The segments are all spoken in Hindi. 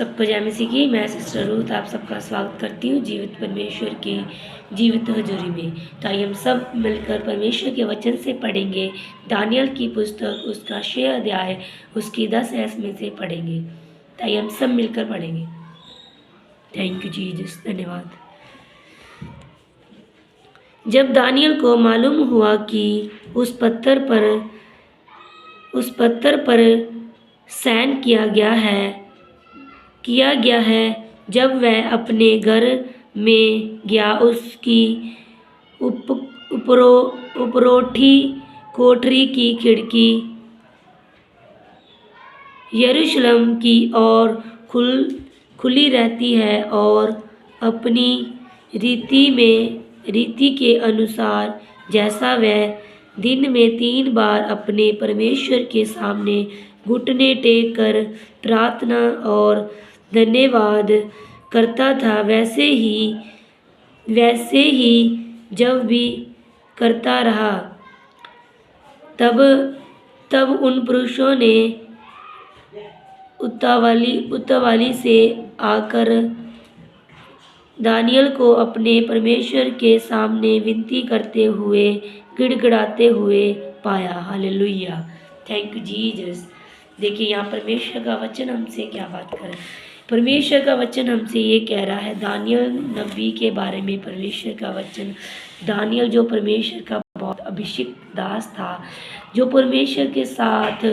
सबको जय मसीह की। मैं सिस्टर रूथ आप सबका स्वागत करती हूँ जीवित परमेश्वर की जीवित हजूरी में। तो आइए हम सब मिलकर परमेश्वर के वचन से पढ़ेंगे। दानियल की पुस्तक उसका 6 अध्याय उसकी 10 ऐस में से पढ़ेंगे। तो आइए हम सब मिलकर पढ़ेंगे। थैंक यू जीसस, धन्यवाद। जब दानियल को मालूम हुआ कि उस पत्थर पर साइन किया गया है, जब वह अपने घर में गया, उसकी उपरोठी कोठरी की खिड़की यरूशलेम की ओर खुली रहती है और अपनी रीति के अनुसार जैसा वह दिन में 3 बार अपने परमेश्वर के सामने घुटने टेक कर प्रार्थना और धन्यवाद करता था, वैसे ही जब भी करता रहा। तब उन पुरुषों ने उतावली से आकर दानियल को अपने परमेश्वर के सामने विनती करते हुए गिड़गिड़ाते हुए पाया। Hallelujah, thank you Jesus. देखिए यहाँ परमेश्वर का वचन हमसे क्या बात कर रहा है। परमेश्वर का वचन हमसे ये कह रहा है, दानियल नबी के बारे में परमेश्वर का वचन। दानियल जो परमेश्वर का बहुत अभिषिक्त दास था, जो परमेश्वर के साथ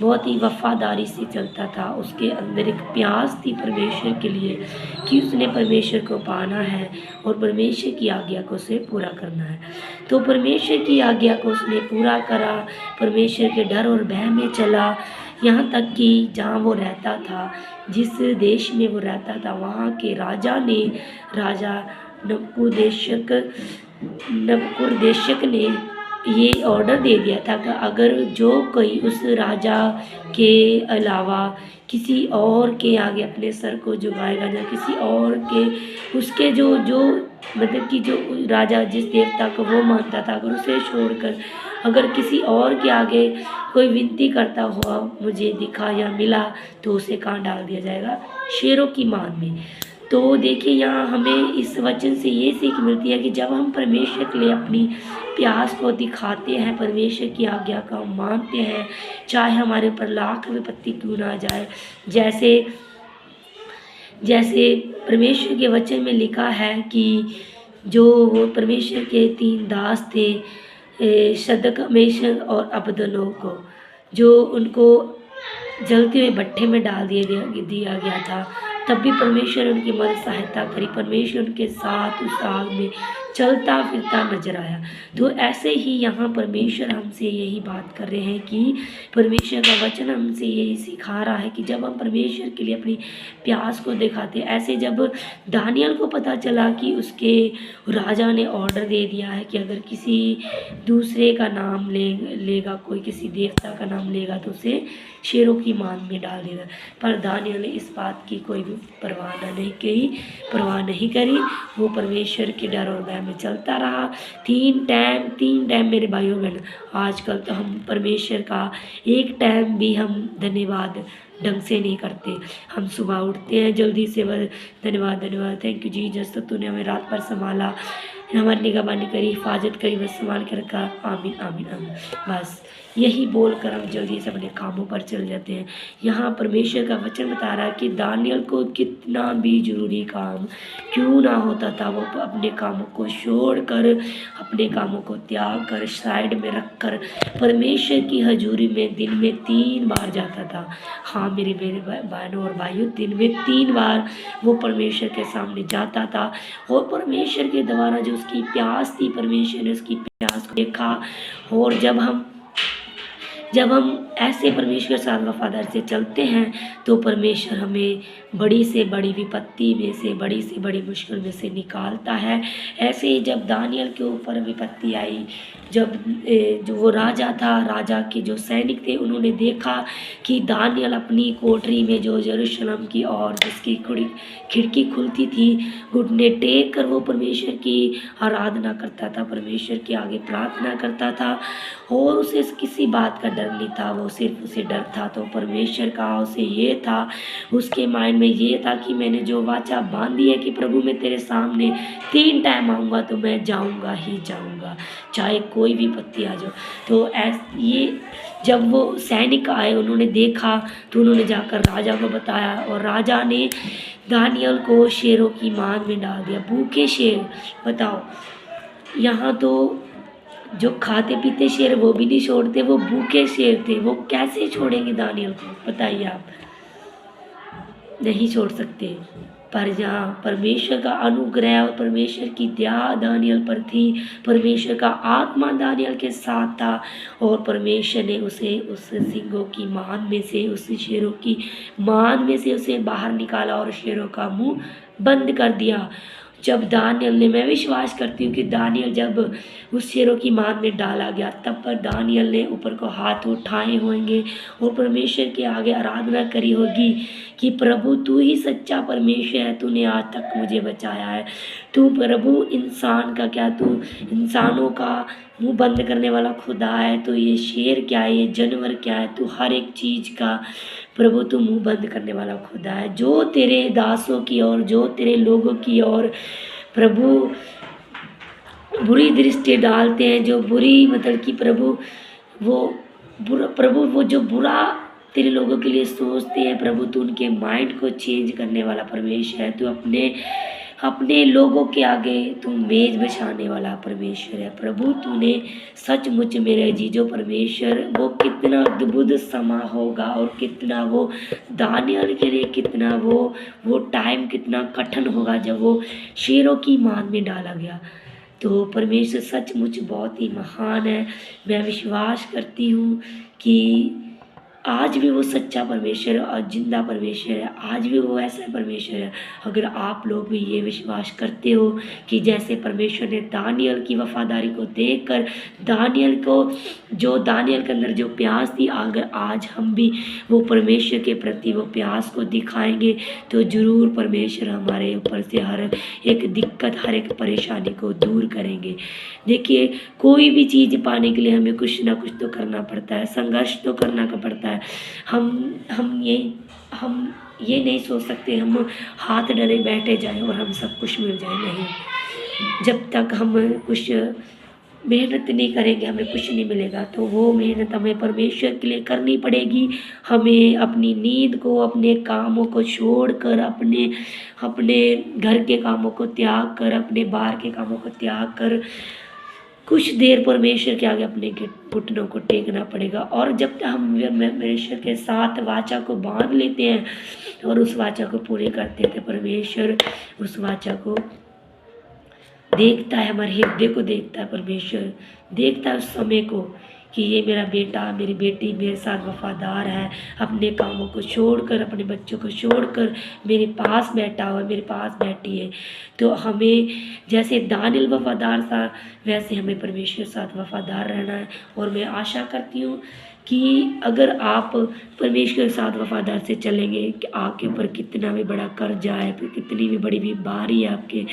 बहुत ही वफादारी से चलता था। उसके अंदर एक प्यास थी परमेश्वर के लिए कि उसने परमेश्वर को पाना है और परमेश्वर की आज्ञा को उसे पूरा करना है। तो परमेश्वर की आज्ञा को उसने पूरा करा, परमेश्वर के डर और भय में चला। यहाँ तक कि जहाँ वो रहता था, जिस देश में वो रहता था, वहाँ के राजा नबूकदनेस्सर ने ये ऑर्डर दे दिया था कि अगर जो कोई उस राजा के अलावा किसी और के आगे अपने सर को झुकाएगा, या किसी और के उसके जो मतलब कि जो राजा जिस देवता को वो मानता था, अगर उसे छोड़कर अगर किसी और के आगे कोई विनती करता हुआ मुझे दिखा या मिला, तो उसे कहाँ डाल दिया जाएगा? शेरों की मान में। तो देखिए यहाँ हमें इस वचन से ये सीख मिलती है कि जब हम परमेश्वर के लिए अपनी प्यास को दिखाते हैं, परमेश्वर की आज्ञा का मानते हैं, चाहे हमारे ऊपर लाख विपत्ति क्यों ना जाए। जैसे परमेश्वर के वचन में लिखा है कि जो वो परमेश्वर के 3 दास थे, शद्रक, मेशक और अबेदनगो, जो उनको जलते हुए भट्ठे में डाल दिया गया था, तब भी परमेश्वर उनकी मदद सहायता करी। परमेश्वर उनके साथ उस आग में चलता फिरता नजर आया। तो ऐसे ही यहाँ परमेश्वर हमसे यही बात कर रहे हैं कि परमेश्वर का वचन हमसे यही सिखा रहा है कि जब हम परमेश्वर के लिए अपनी प्यास को दिखाते, ऐसे जब दानियल को पता चला कि उसके राजा ने ऑर्डर दे दिया है कि अगर किसी दूसरे का नाम लेगा, कोई किसी देवता का नाम लेगा, तो उसे शेरों की मान में डाल देगा। पर दानियल ने इस बात की कोई भी परवाह नहीं करी। वो परमेश्वर के डर और भय में चलता रहा। 3 टाइम मेरे भाइयों बहन, आजकल तो हम परमेश्वर का एक टाइम भी हम धन्यवाद ढंग से नहीं करते। हम सुबह उठते हैं जल्दी से, धन्यवाद थैंक यू जीसस, तो तूने हमें रात भर संभाला, हमारी निगरानी करी, हिफाजत करी, बस संभाल के रखा, आमीन आमीन आमीन। बस यही बोलकर हम जल्दी से अपने कामों पर चल जाते हैं। यहाँ परमेश्वर का वचन बता रहा है कि दानियल को कितना भी जरूरी काम क्यों ना होता था, वो अपने कामों को छोड़कर, अपने कामों को त्याग कर, साइड में रखकर परमेश्वर की हजूरी में दिन में 3 बार जाता था। हाँ मेरे बहनों और भाइयों, दिन में 3 बार वो परमेश्वर के सामने जाता था। और परमेश्वर के द्वारा जो उसकी प्यास थी, परमेश्वर ने उसकी प्यास को देखा। और जब हम ऐसे परमेश्वर के साथ वफादार से चलते हैं, तो परमेश्वर हमें बड़ी से बड़ी विपत्ति में से, बड़ी से बड़ी मुश्किल में से निकालता है। ऐसे ही जब दानियल के ऊपर विपत्ति आई, जब जो वो राजा था, राजा के जो सैनिक थे, उन्होंने देखा कि दानियल अपनी कोठरी में जो यरूशलेम की और जिसकी खिड़की खुलती थी, घुटने टेक कर वो परमेश्वर की आराधना करता था, परमेश्वर के आगे प्रार्थना करता था, और उसे किसी बात का डर नहीं था, वो सिर्फ उसे डर था तो परमेश्वर का उसे ये था, उसके माइंड में ये था कि मैंने जो वाचा बांधी है कि प्रभु मैं तेरे सामने 3 टाइम आऊँगा तो मैं जाऊँगा ही जाऊँगा, चाहे कोई भी विपत्ति आ जाओ। तो ये जब वो सैनिक आए उन्होंने देखा तो उन्होंने जाकर राजा को बताया और राजा ने दानियल को शेरों की मान में डाल दिया। भूखे शेर, बताओ, यहाँ तो जो खाते पीते शेर वो भी नहीं छोड़ते, वो भूखे शेर थे, वो कैसे छोड़ेंगे दानियल को, बताइए आप। नहीं छोड़ सकते। पर जहाँ परमेश्वर का अनुग्रह और परमेश्वर की दया दानियल पर थी, परमेश्वर का आत्मा दानियल के साथ था और परमेश्वर ने उसे उस सिंहों की मान में से, उस शेरों की मान में से उसे बाहर निकाला और शेरों का मुंह बंद कर दिया। जब दानियल ने, मैं विश्वास करती हूँ कि दानियल जब उस शेरों की मान में डाला गया तब पर दानियल ने ऊपर को हाथ उठाए होंगे और परमेश्वर के आगे आराधना करी होगी कि प्रभु तू ही सच्चा परमेश्वर है, तूने आज तक मुझे बचाया है। तू प्रभु इंसान का क्या, तू इंसानों का मुंह बंद करने वाला खुदा है, तो ये शेर क्या है, ये जानवर क्या है, तू हर एक चीज़ का प्रभु तू मुंह बंद करने वाला खुदा है। जो तेरे दासों की और जो तेरे लोगों की और प्रभु बुरी दृष्टि डालते हैं, जो बुरी मतलब कि प्रभु वो जो बुरा तेरे लोगों के लिए सोचते हैं, प्रभु तू उनके माइंड को चेंज करने वाला परमेश्वर है। तू अपने लोगों के आगे तू मेज बिछाने वाला परमेश्वर है। प्रभु तूने सचमुच मेरे जीजो परमेश्वर, वो कितना अद्भुत समा होगा और कितना वो दानियल के लिए कितना वो टाइम कितना कठिन होगा जब वो शेरों की मान में डाला गया। तो परमेश्वर सचमुच बहुत ही महान है। मैं विश्वास करती हूँ कि आज भी वो सच्चा परमेश्वर है और जिंदा परमेश्वर है, आज भी वो ऐसा परमेश्वर है। अगर आप लोग भी ये विश्वास करते हो कि जैसे परमेश्वर ने दानियल की वफादारी को देखकर दानियल के अंदर जो प्यास थी, अगर आज हम भी वो परमेश्वर के प्रति वो प्यास को दिखाएंगे तो ज़रूर परमेश्वर हमारे ऊपर से हर एक दिक्कत, हर एक परेशानी को दूर करेंगे। देखिए, कोई भी चीज़ पाने के लिए हमें कुछ ना कुछ तो करना पड़ता है, संघर्ष तो करना पड़ता है। हम ये नहीं सोच सकते हम हाथ डरे बैठे जाएं और हम सब कुछ मिल जाए, नहीं। जब तक हम कुछ मेहनत नहीं करेंगे हमें कुछ नहीं मिलेगा। तो वो मेहनत हमें परमेश्वर के लिए करनी पड़ेगी। हमें अपनी नींद को, अपने कामों को छोड़कर, अपने घर के कामों को त्याग कर, अपने बाहर के कामों को त्याग कर कुछ देर परमेश्वर के आगे अपने घुटनों को टेकना पड़ेगा। और जब तक हम परमेश्वर के साथ वाचा को बांध लेते हैं और उस वाचा को पूरे करते हैं तो परमेश्वर उस वाचा को देखता है, हमारे हृदय को देखता है। परमेश्वर देखता है उस समय को कि ये मेरा बेटा, मेरी बेटी मेरे साथ वफादार है, अपने कामों को छोड़कर, अपने बच्चों को छोड़कर मेरे पास बैठा हुआ, मेरे पास बैठी है। तो हमें जैसे दानियल वफादार था वैसे हमें परमेश्वर के साथ वफादार रहना है। और मैं आशा करती हूँ कि अगर आप परमेश्वर के साथ वफादार से चलेंगे कि आपके ऊपर कितना भी बड़ा कर्जा है, कितनी भी बड़ी बीमारी है आपके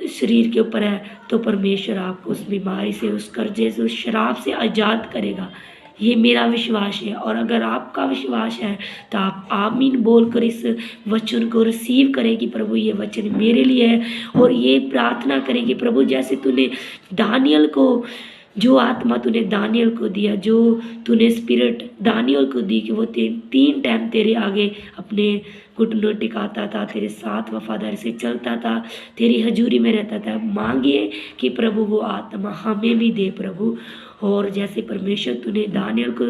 शरीर के ऊपर है, तो परमेश्वर आपको उस बीमारी से, उस कर्जे से, उस शराब से आज़ाद करेगा। ये मेरा विश्वास है। और अगर आपका विश्वास है तो आप आमीन बोलकर इस वचन को रिसीव करें कि प्रभु ये वचन मेरे लिए है। और ये प्रार्थना करें कि प्रभु जैसे तूने दानियल को, जो आत्मा तूने दानियल को दिया, जो तूने स्पिरिट दानियल को दी कि वो 3 टाइम तेरे आगे अपने घुटनों टिकाता था, तेरे साथ वफादारी से चलता था, तेरी हजूरी में रहता था। मांगिए कि प्रभु वो आत्मा हमें भी दे प्रभु। और जैसे परमेश्वर तूने दानियल को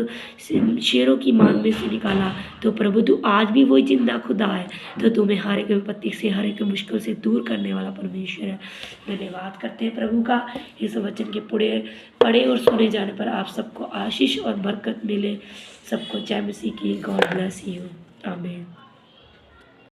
शेरों की मान में से निकाला, तो प्रभु तू आज भी वही जिंदा खुदा है, तो तुम्हें हर एक विपत्ति से, हर एक मुश्किल से दूर करने वाला परमेश्वर है। धन्यवाद करते हैं प्रभु का। इस वचन के पढ़े और सुने जाने पर आप सबको आशीष और बरकत मिले। सबको जय मसीह की। God bless you. आमीन।